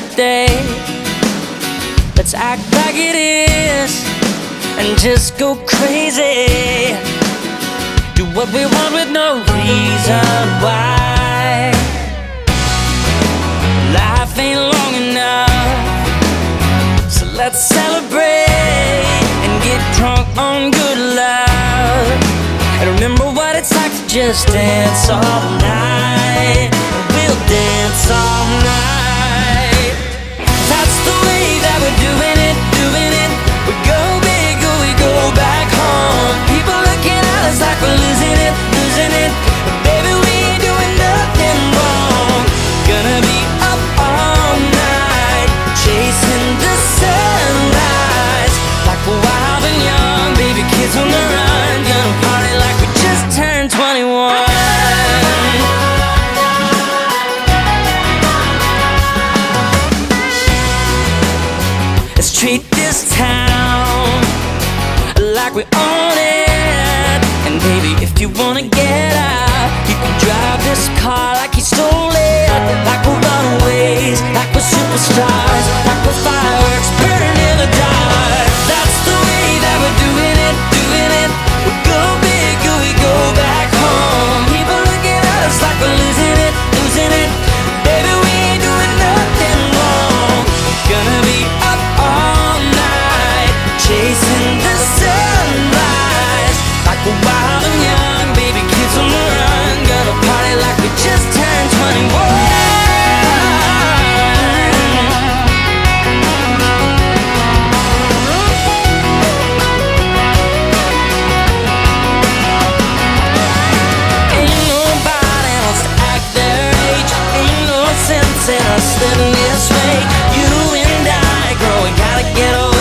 birthday. Let's act like it is and just go crazy. Do what we want with no reason why. Life ain't long enough, so let's celebrate and get drunk on good love. And remember what it's like to just dance all night. We'll dance all night. That's the way that we're doing it, doing it. We go big or we go back home. People looking at us like we're losing it, losing it. But baby, we ain't doing nothing wrong. Gonna be up all night, chasing the sunrise, like we're wild and young, baby, kids on the run. Gonna party like we just turned 21. Let's treat this town like we own it. And baby, if you wanna get out, you can drive this car like you stole it. Like we're runaways, like we're superstars, like we're fireworks burning in the dark. That's the way that we're doing it, doing it. We go big or we go back home. People looking at us like we're losing it, losing it. Baby, we ain't doing nothing wrong. Gonna be up all night, chasing the sunrise, like we're wild and young, baby, kids on the run. Gonna party like we just turned 21. Ain't nobody wants to act their age. Ain't no sense in us living this way. You and I, girl, we gotta get over